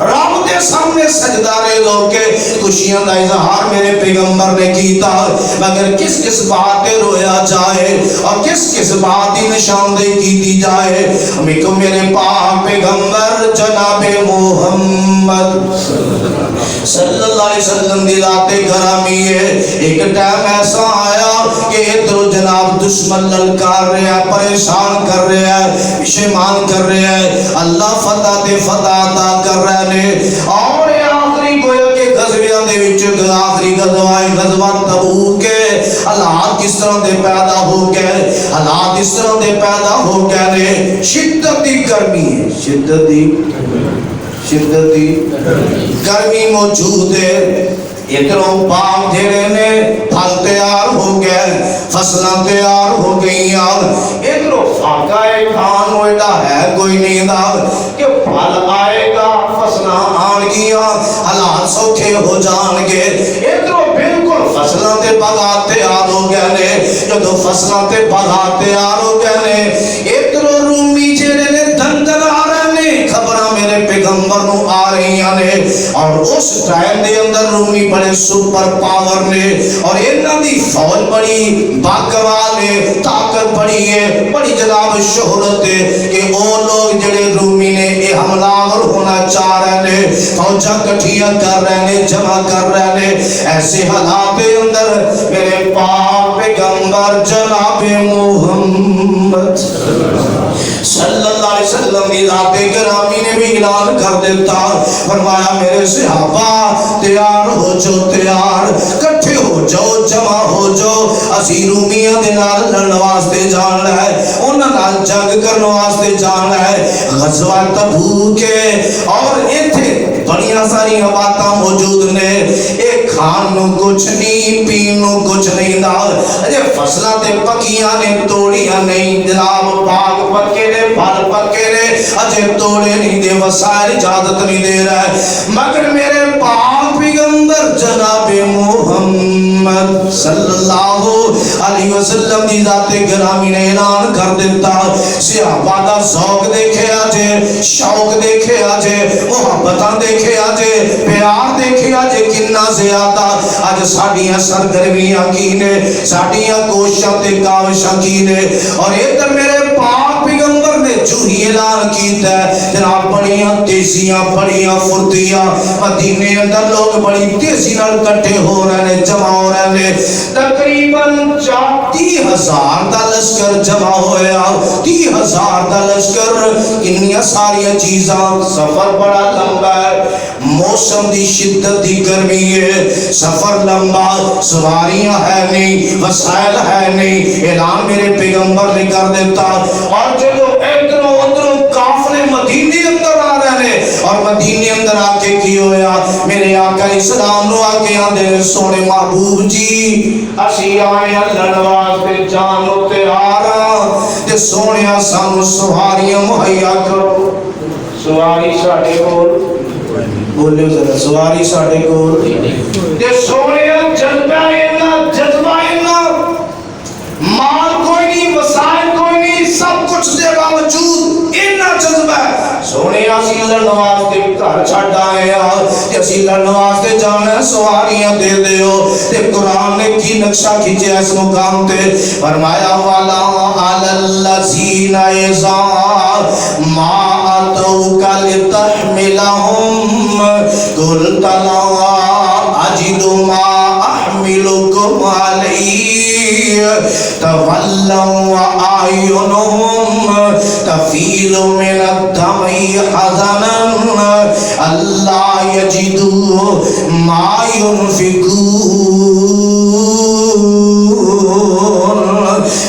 رب دے سامنے سجدہ ریز ہو کے خوشیاں دا اظہار میرے پیغمبر نے کیتا. مگر کس کس بات پہ رویا جائے اور کس کس بات کی نشاندہی کی جائے؟ ہمیں کو میرے پاک پیغمبر جناب محمد صلی اللہ علیہ وسلم دی ذات گرامی ہے. ایک ٹائم ایسا آیا کہ ادھر جناب دشمن للکار رہے ہیں, پریشان کر رہے ہیں, پشیمان کر رہے ہیں, اللہ فتح دے فتح عطا کر رہے ہیں. اور آخری گویا کہ غزویاں دے وچ آخری غزوہ تبوک کے حالات کس طرح دے پیدا ہو گئے, حالات اس طرح دے پیدا ہو گئے. شدت دی گرمی ہے, شدت دی گرمی موجود ہے. ادھروں باغ جڑے نے پھل تیار ہو گئے, فصلیں تیار ہو گئی, ادھروں فاقہ کھان ہوئیتا ہے کوئی نہیں دا کہ پھل آئے گا, فصلیں آن گیا, حالات سوکھے ہو جان گے. ادھروں بالکل فصلیں تے باغات تیار ہو گئے نے. جدو فصلیں تے باغات تیار ہو گئے نے, ادھروں رومی جڑے نے دندن آ رہے نے, خبراں میرے پیغمبر نو آ رہی نے. اور اس ٹائم دے اندر رومی بڑے سپر پاور نے اور انہاں دی فوج بڑی باقوال ہے, طاقت بڑی ہے, بڑی جناب شہرت ہے کہ وہ لوگ جڑے رومی نے یہ حملہ آور ہونا چاہ رہے نے, فوجاں کٹھیاں کر رہے نے, جمع کر رہے نے. ایسے حالات کے اندر میرے پاک پیغمبر جناب محمد صلی اللہ علیہ وسلم کی ذات گرامی نے بھی اعلان کر دیتا, فرمایا میرے صحابہ تیار ہو جو, تیار کٹھے ہو جو, جمع ہو جو, اسی رومیاں دے نال لڑن واسطے جان ہے, انہاں نال جنگ کرن واسطے جان ہے. غزوہ تبوک کے اور ایتھے بڑیاں ساری باتاں موجود نے. ایک کھان نو کچھ نہیں, پین نو کچھ نہیں دا, اجے فصلاں تے پکیاں نے, توڑیاں نہیں جناب, باغ پکے نے, پھل پکے نے, اجے توڑے نہیں دے, وسائل اجازت نہیں دے رہا ہے. مگر میرے پاک پیغمبر جناب محمد صلی اللہ علیہ وسلم دی ذات گرامی نے اعلان کر دیتا. صحابہ دا ذوق دیکھے آجے, شوق دیکھے آجے, محبتاں دیکھے آجے, پیار دیکھے آجے کنا زیادہ. آج ساڑیاں سرگرمیاں کی نے, ساڑیاں کوششاں تے کاوشاں کی نے. اور ادھر میرے پاک پیغمبر نے جو ہی اعلان کیتا ہے جناب بڑیاں تیزیاں, بڑیاں فرتیاں, مدینے اندر لوگ بڑی تیزی نال کٹھے ہو رہے نے, جمع ہو رہے نے. تقریباً 30,000 دا لشکر جمع ہویا, 30,000 دا لشکر. انیاں ساریاں چیزاں, سفر بڑا لمبا ہے, موسم دی شدت دی گرمی ہے, سفر لمبا, سواریاں ہے نہیں, وسائل ہے نہیں. اعلان میرے پیغمبر نے کر دیتا. اور جو ادھروں ادھروں کافلے مدینے اندر آ رہے ہیں, اور مدینے اندر آ کے کی ہویا, میرے آقا اسلام نو آگے آدھے سونے محبوب جی اسی آئے اللہ واسطے جانو تیار تے سونے سانو سواریاں مہیا کرو. سواری ساڈے کول بولو ذرا سواری ساڈے کول تے سونے جذبہ جذبہ مال کوئی نہیں وسائل کوئی نہیں سب کچھ دے باوجود اتنا جذبہ ہے سونے اسی لڑن واسطے گھر چھڈ آئے ہاں تے اسی لڑن واسطے جانا سواریاں دے دیو تے قرآن نے کی نقشہ کھینچیا اس مقام تے فرمایا والا علی الذین اذا ما اتوک لتحملهم قلت لا اجد ما احملکم علیہ تولوا وأعينهم تفيض من الدمع حزنا ألا يجدوا ما ينفقون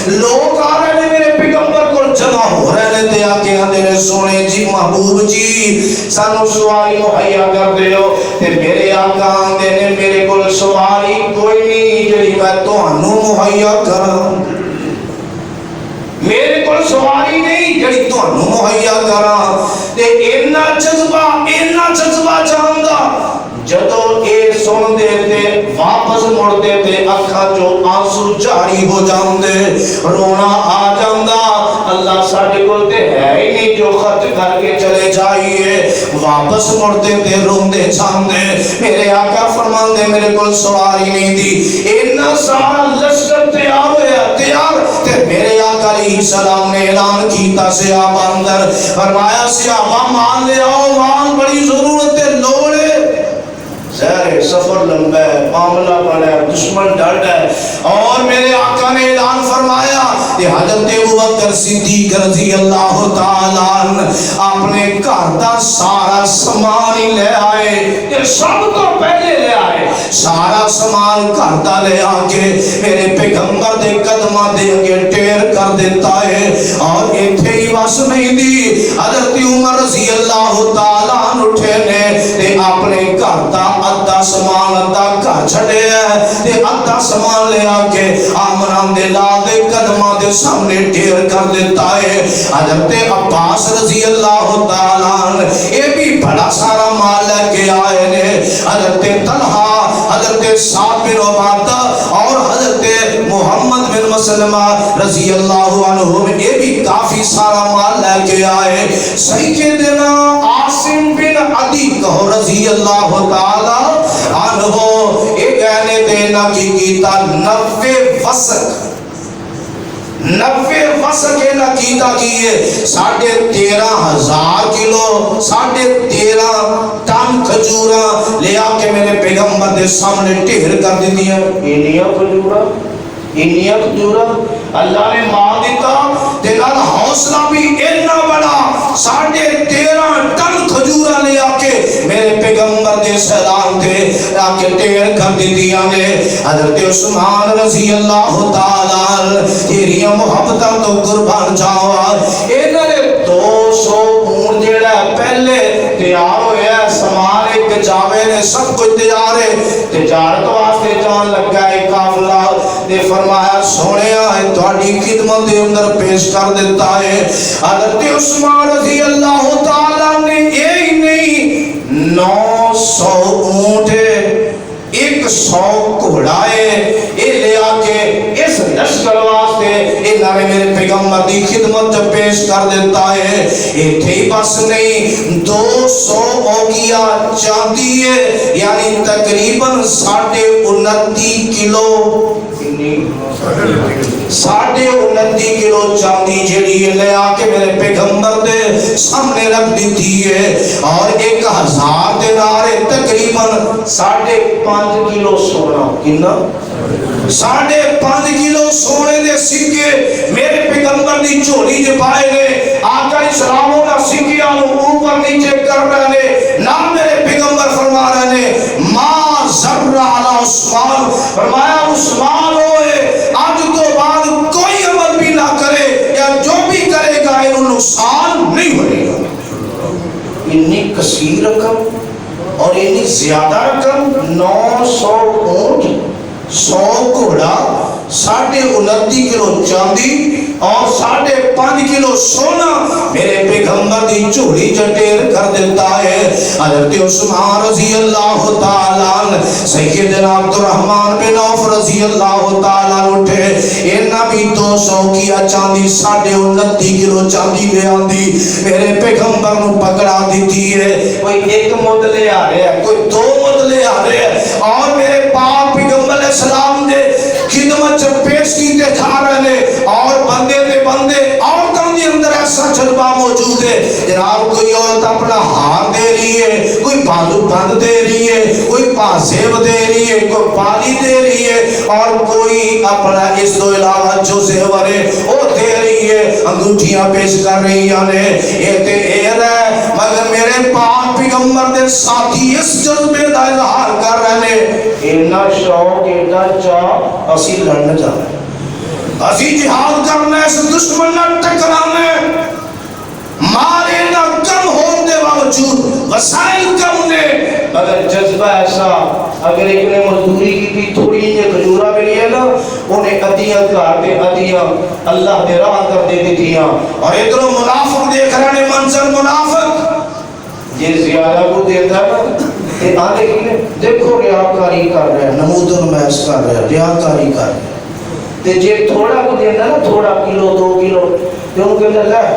لوگ آ رہے ہیں میرے پیغمبر کو جمع ہو رہے ہیں تے آکے ہندے سونے جی محبوب جی سانو سواری مہیا کر دیو تے میرے آقا آندے نے میرے کول سواری کوئی نہیں جڑی میں تانوں مہیا کراں میرے کول سواری نہیں جڑی تانوں مہیا کراں تے اتنا جذبہ چاہندا جدو اے سن دے تے واپس مڑ دے تے اکھاں جو آنسو جاری ہو جاندے رونا آ جاندا اللہ ساڈے کول تے ہے ہی نہیں جو خرچ کر کے چلے جائیے واپس مڑتے تے روندے چھاندے میرے آقا فرماندے میرے کول سواری نہیں دی اتنا سارا لشکر تیار ہویا تیار تے میرے آقا علیہ السلام نے اعلان کیتا صحابہ اندر فرمایا صحابہ مان لے آؤ مان بڑی ضرورت ہے لوڑ ہے زہر سفر لمبا ہے معاملہ بڑا ہے دشمن ڈٹ ہے اور میرے آقا نے اعلان فرمایا کہ حضرت ابوبکر صدیق رضی اللہ تعالیٰ عنہ اپنے گھر دا سارا سامان ہی لے آئے کہ سب تو پہلے لے آئے سارا سامان گھر دا لے آ کے میرے پیغمبر دے قدماں دے اگے ٹیر کر دیتا ہے اور ایتھے ہی بس نہیں دی حضرت عمر رضی اللہ تعالیٰ عنہ اٹھے نے تے اپنے گھر دا ادھا سامان ادھا گھر چھڑے ہے تے ادھا سامان لے آ کے آمنان دے لا دے قدماں دے سامنے ڈھیر کر دیتا ہے حضرت عباس رضی اللہ تعالیٰ عنہ یہ بھی بڑا سارا مال لے کے آئے نے حضرت طلحہ حضرت سعد بن عبادہ اور حضرت محمد بن مسلمہ رضی اللہ عنہ یہ بھی کافی سارا مال لے کے آئے سیدنا عاصم بن عدی کہو رضی اللہ تعالیٰ عنہ یہ کہنے دینا کی کیتا 90 وسق کے نقیدہ کیے 13,500 کلو 13.5 ٹن کھجورا لے آ کے میرے پیغمبر دے سامنے ڈھیر کر دی دیا انیا کھجورا اللہ نے ماں دیتا تیرا حوصلہ بھی اتنا بڑا 13.5 ٹن کھجورا لے آ کے میرے پیغمبر دے سلام تے آ کے ڈھیر کر دی دیا نے حضرت عثمان رضی اللہ تعالیٰ تیری محبتہ تو قربان جاوا انہوں نے 200 اونٹ جیڑا پہلے تیار ہویا ہے سامان ایک جاوے نے سب کچھ تیار ہے تجارت واسطے جان لگا ہے قافلہ نے فرمایا سونیا ہے تہاڈی خدمت دے اندر پیش کر دیتا ہے حضرت عثمان رضی اللہ تعالیٰ نے یہی نہیں 900 اونٹ 100 گھوڑائے یہ لے آ کے اس لشکر واسطے انہوں نے میرے پیغمبر دی خدمت پیش کر دیتا ہے ایتھے ہی بس نہیں 200 اوگیا چاندی ہے یعنی تقریباً 29.5 کلو 29.5 کلو چاندی جیڑی لے آ کے میرے پیغمبر دے سامنے رکھ دیتی ہے اور 1000 دینار تقریباً 5.5 کلو سونا کنا 5.5 کلو سونے دے سکے میرے پیغمبر دی جھولی جو پائے نے آقا اسلاموں نہ سکیاں اوپر نیچے کر رہے نے نہ میرے پیغمبر فرما رہے نے ما ذر علی عثمان فرمایا عثمان ہوئے آج تو بعد کوئی عمل بھی نہ کرے یا جو بھی کرے گا انہوں نقصان نہیں ہوئے گا اتنی کثیر رقم اور اتنی زیادہ رقم 900 اونٹ 100 گھوڑا 29.5 کلو چاندی اور 5.5 کلو سونا میرے پیغمبر دی جھولی چٹیر کر دیتا ہے. حضرت عثمان رضی اللہ تعالیٰ عنہ سیدنا عبد الرحمن بن عوف رضی اللہ تعالیٰ اٹھے انہاں بھی 200 کیا چاندی 29.5 کلو چاندی لے آندی میرے پیغمبر نو پکڑا دیتی ہے. کوئی ایک مد لے آ رہے ہیں, کوئی 2 مد لے آ رہے ہیں, اور میرے پاک پیغمبر علیہ السلام دے خدمت چ پیش کیتے جا رہے ہیں. اور بندے دے بندے عورتوں کے اندر ایسا جذبہ موجود ہے جناب, کوئی عورت اپنا ہار دے رہی ہے, کوئی بازو بند دے رہی ہے, کوئی پاسیب دے رہی ہے, کوئی پانی دے رہی ہے, اور کوئی اپنا اس تو علاوہ جو زیور ہے وہ دے رہی ہے, انگوٹھیاں پیش کر رہی ہیں. یہ تے ایر ہے مگر میرے پاک پیغمبر دے ساتھی اس جذبے دا اظہار کر رہے ہیں. اینا شوق اینا چاہ اسی لڑنا جا رہے ہیں, اسی جہاد کرنا ہے, اس دشمن نہ ٹکرانا ہے. مارے نہ کم ہونے دے باوجود وسائل کم نے مگر جذبہ ایسا. اگر ایک نے مزدوری کی تھی تھوڑی یہ کھجورا ملی ہے نا, انہیں عدیاں کھاتے عدیاں اللہ دے راہ کر دے دی تھیاں. اور ادھر منافق دیکھ رہے ہیں منظر, منافق یہ زیادہ کو دیتا ہے کہ آنے کی دیکھو ریاکاری کر رہے ہیں, نمود نمائش کر رہے ہیں, ریاکاری کر رہے ہیں. تے جے تھوڑا کو دیتا نا, تھوڑا کلو 2 کلو جو ان کے لگا ہے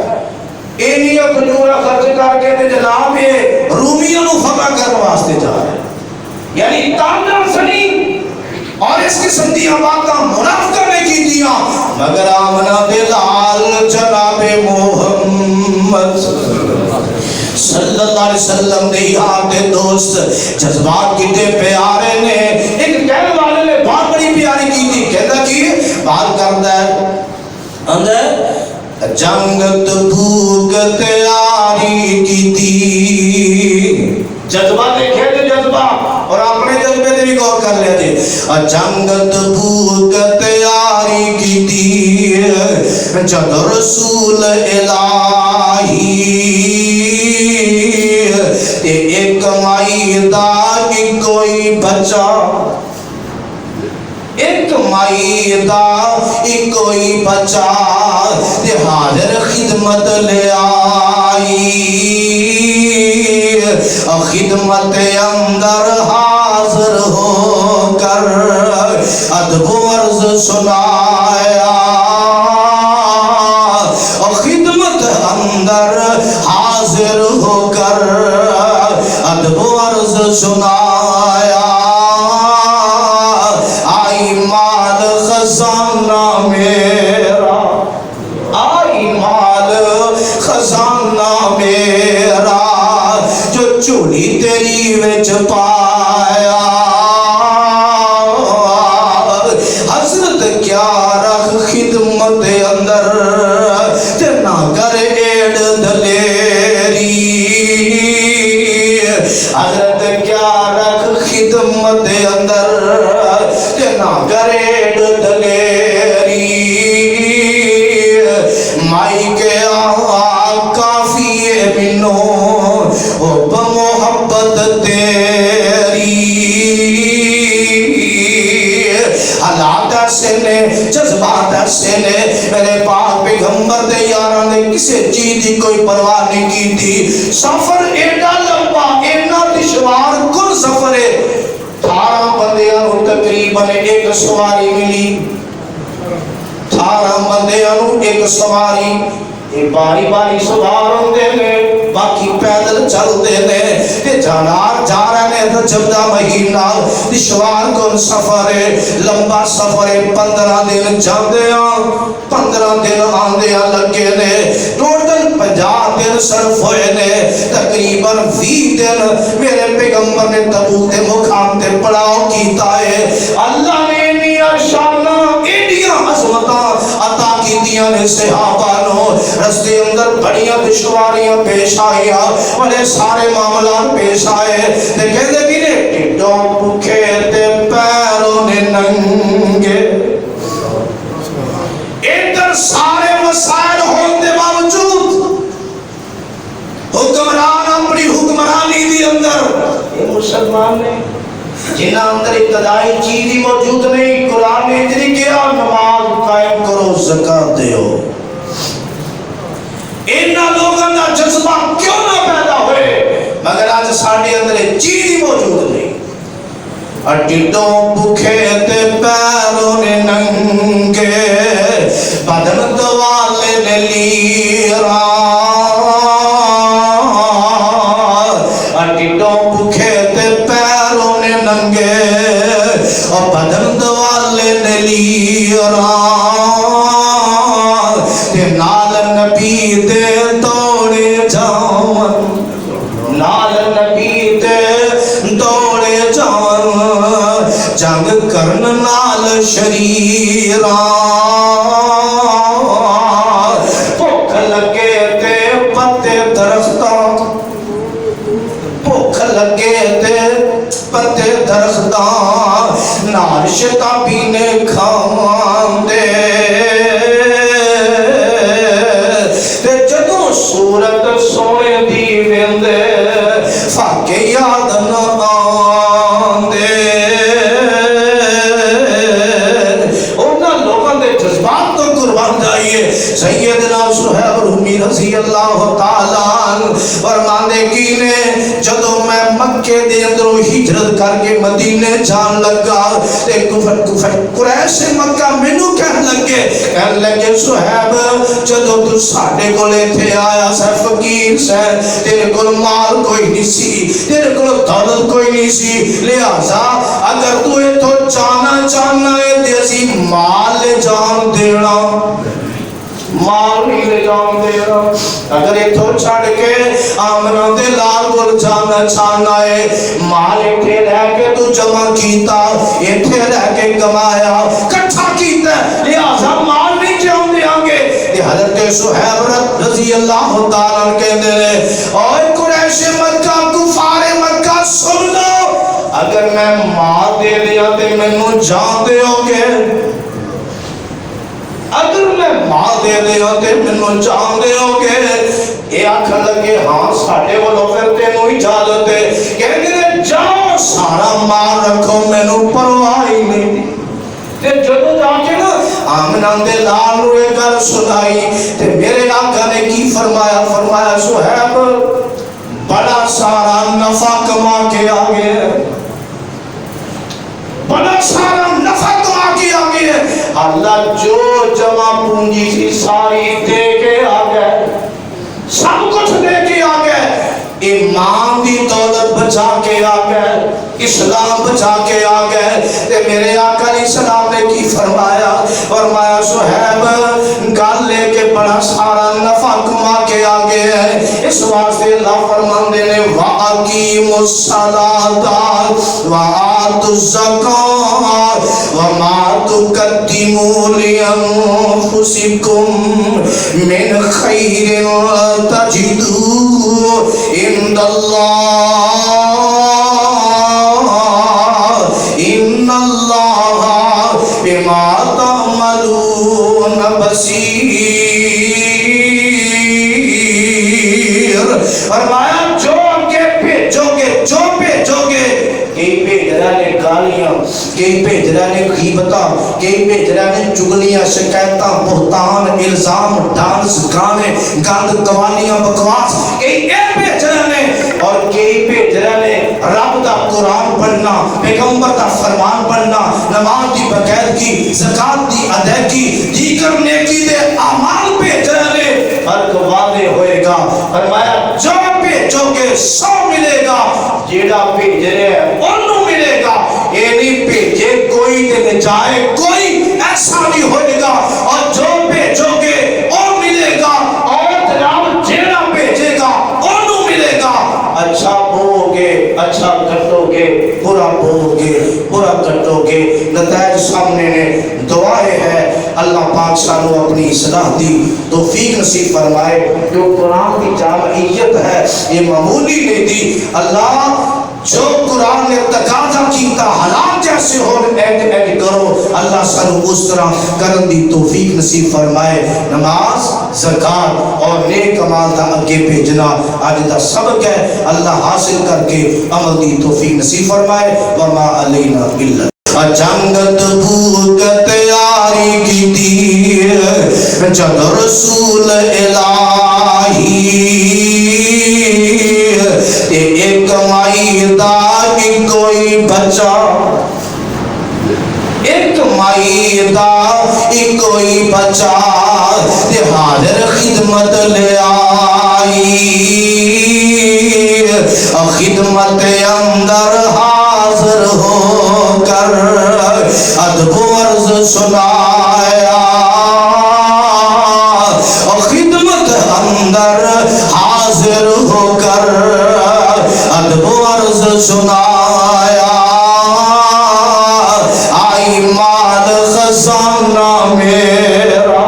اینیا کھجورا خرچ کر کے تے جناب یہ رومیوں نو فتح کرنے واسطے جا رہے ہیں. یعنی تانا سنی اور اس قسم دیا باتاں منافقہ نے کی دیا مگر آمنہ دے لال جناب محمد صلی اللہ علیہ وسلم دے یار دے دوست جذبات کتے پیارے نے. ایک کہنے والے نے بہت بڑی پیاری کی تھی, کہتا کہ بات کرتا ہے اندر جنگت بھوک تیاری کی تھی. جذبہ دیکھے تھے جذبہ, اور اپنے جذبے دے بھی غور کر لیا جی. جنگت بھوک تیاری کی تھی جب رسول الہی ایک مائدہ کی کوئی بچا, ایک مائدہ کی کوئی بچا حاضر خدمت لے آئی. خدمت اندر حاضر ہو کر ادب و عرض سنایا. خدمت اندر حاضر ہو کر ادب و عرض سنایا. آئی مال خزانہ میرا, آئی مال خزانہ میرا جو چولی تیری وچ پایا. حضرت کیا رکھ خدمت اندر تے نہ کر ایڈ دلیری. حضرت کیا رکھ خدمت اندر تے نہ کر ایڈ دلیری. مائی کے آقا کافی منو حب محبت تیری. حالات ایسے نے, جذبات ایسے نے, میرے پاک پیغمبر دے یاران نے کسی چیز کی کوئی پرواہ نہیں کی تھی. سفر ایڈا لمبا, ایڈا دشوار کل سفر ہے. 18 بندیاں نو تقریباً ایک سواری ملی, 18 بندیاں نو ایک سواری. یہ باری باری سوار ہوندے نے, باقی پیدل چل دے نے. تے جانار جا رہے ہیں رجب دا مہینہ, دشوار کن سفر ہے, لمبا سفر ہے. 15 دن جاندے ہیں 15 دن آندے ہیں لگے نے, ٹوٹل 50 دن صرف ہوئے نے. تقریباً 20 دن میرے پیغمبر نے تبوک دے مقام تے پڑاؤ کیتا ہے. اللہ نے انیاں شانہ انیاں عظمتاں عطا کیتیاں نے صحابہ نو. رستے اندر بڑیاں دشواریاں پیش آئیاں, بڑے سارے معاملات پیش آئے. دیکھیں دے بھی نے ٹھڈوں بھوکے تے پیروں نے ننگے, ادھر سارے مسائل ہونے باوجود حکمران اپنی حکمرانی دی اندر, یہ مسلمان نے جنہ اندر ابتدائی چیز ہی موجود نہیں، قرآن نے اتنی کیا نماز قائم کرو زکات دیو. انہاں لوگوں کا جذبہ کیوں نہ پیدا ہوئے مگر آج ساڑھے اندر چیز ہی موجود نہیں. ڈڈوں بکھے تے پیروں نے ننگے بدن دوالے نے لیرا. ڈڈوں بکھے تے پیروں نے ننگے اور بدن دوالے نے لیرا. تے نال نبی دے دوڑے جاون، نال نبی دے دوڑے جاون، جنگ کرن نال شریراں. بھوک لگے تے پتے درختاں، بھوک لگے تے پتے درختاں نال شتابی نے کھاندے. تے جدوں صورت سونے دی ویندے فاقے یاد نہ آندے. انہاں لوگوں دے جذبات تو قربان جائیے. سیدنا صہیب رومی رضی اللہ تعالیٰ عنہ فرماندے کی نے جدوں میں مکے دے اندروں ہجرت کر کے مدینے جان لگا تے کفر قریش مکہ مینوں کہن لگے صہیب جدوں تو ساڈے کولے تھے آیا سا فقیر سے، تیرے کول مال کوئی نہیں سی، تیرے کول دولت کوئی نہیں سی، لہذا اگر تو ایتھوں جانا چاہنا ہے تے اسی مال لے جان دینا، مال نہیں لے جان دینا. اگر ایتھوں چھڑ کے آمنہ دے لال کول جانا چاہنا ہے مال ایتھے رہ کے تو جمع کیتا، ایتھے رہ کے کمایا کٹھا کیتا، لہذا مال نہیں جان دیاں گے. حضرت صہیب رضی اللہ تعالیٰ کہتے ہیں اور قریش مکہ کفار مکہ سن لو، اگر میں مال دے دیا تے مینوں جان دیو گے، اگر میں مال دے دیا تے مینوں جان دیو گے. یہ آکھن لگے ہاں ساڈے کولوں پھر تینوں اجازت ہے. کہندے نے جاؤ سارا مال رکھو مینوں پرواہ ہی نہیں. تے جدوں جا کے نا آمنہ دے لال نو یہ گل سنائی تے میرے آقا نے کی فرمایا، فرمایا صہیب بڑا سارا نفع کما کے آگے، بڑا سارا نفع کما کے آگے. اللہ جو جمع پونجی سی ساری دے کے آگے، سب کچھ دے کے آگے، ایمان دی دولت بچا کے آگے، اسلام بچا کے آگے. تے میرے آقا علیہ السلام نے کی فرمایا، فرمایا صہیب گل لے کے بڑا سارا نفع کما کے آگے ہے. اس واسطے اللہ فرماندے نے وَأَقِيمُوا الصَّلَاةَ وَآتُوا الزَّكَاةَ وَمَا تُقَدِّمُوا لِأَنفُسِكُم مِّنْ خَيْرٍ تَجِدُوهُ عِندَ ان اللہ بما تعملون بصیر. فرمایا جو کے بھیجو گے، جو بھیجو گے. کئی بھیج رہے نے گالیاں، کئی بھیج رہے نے غیبتاں، کئی بھیج رہے نے چگلیاں، شکایتاں، بہتان، الزام، ڈانس، گانے، گند، قوالیاں، بکواس. کئی بھیج رہے نے اور کئی بھیج رہے نے رب دا قرآن پڑھنا، پیغمبر دا فرمان پڑھنا، نماز دی باقاعدگی، زکات دی ادائیگی، دیگر نیکی دے اعمال بھیج رہے نے. فرق واضح ہوئے گا. فرمایا جو بھیجو گے 100 ملے گا، جیڑا بھیج رہے ہیں انہوں ملے گا. یہ نہیں بھیجے کوئی تے جائے کوئی، ایسا نہیں ہوئے گا. اور جو بھیجو گے وہ ملے گا، اور جناب جیڑا بھیجے گا انہوں ملے گا. اچھا بو گے اچھا کٹو گے، برا بو گے برا کٹو گے. نتائج سامنے نے. دعائیں ہے اللہ پاک سانو اپنی اصلاح دی توفیق نصیب فرمائے. جو قرآن کی جامعیت ہے یہ معمولی نہیں دی. اللہ جو قرآن نے تقاضا کیتا حالات جیسے ہو ایڈ کرو، اللہ سانو اس طرح کرن دی توفیق نصیب فرمائے۔ نماز، زکات اور نیک اعمال دا اگے بھیجنا اج دا سبق ہے، اللہ حاصل کر کے عمل دی توفیق نصیب فرمائے۔ وما علینا الا جنگت بھوگت یاری کی تیر جب رسول الہی ایک مائدہ کوئی بچا، ایک مائدہ کوئی بچا حاضر خدمت لے آئی، خدمت اندر حاضر ہو کر ادب و عرض سنایا، خدمت اندر حاضر ہو کر ادب و عرض سنایا، آئی مال خزانہ میرا،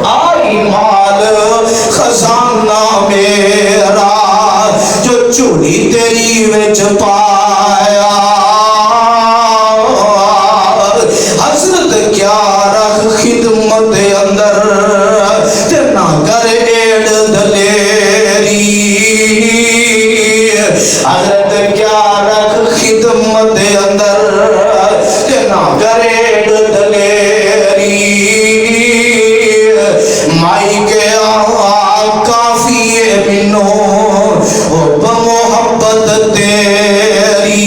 آئی مال خزانہ میرا جو چوری تیری وچ پایا، حضرت کیا رکھ خدمت اندر تے نہ کر ایڈ دلیری، حضرت کیا رکھ خدمت اندر تے نہ کر ایڈ دلیری، مائی کے کافی بنو محبت تیری،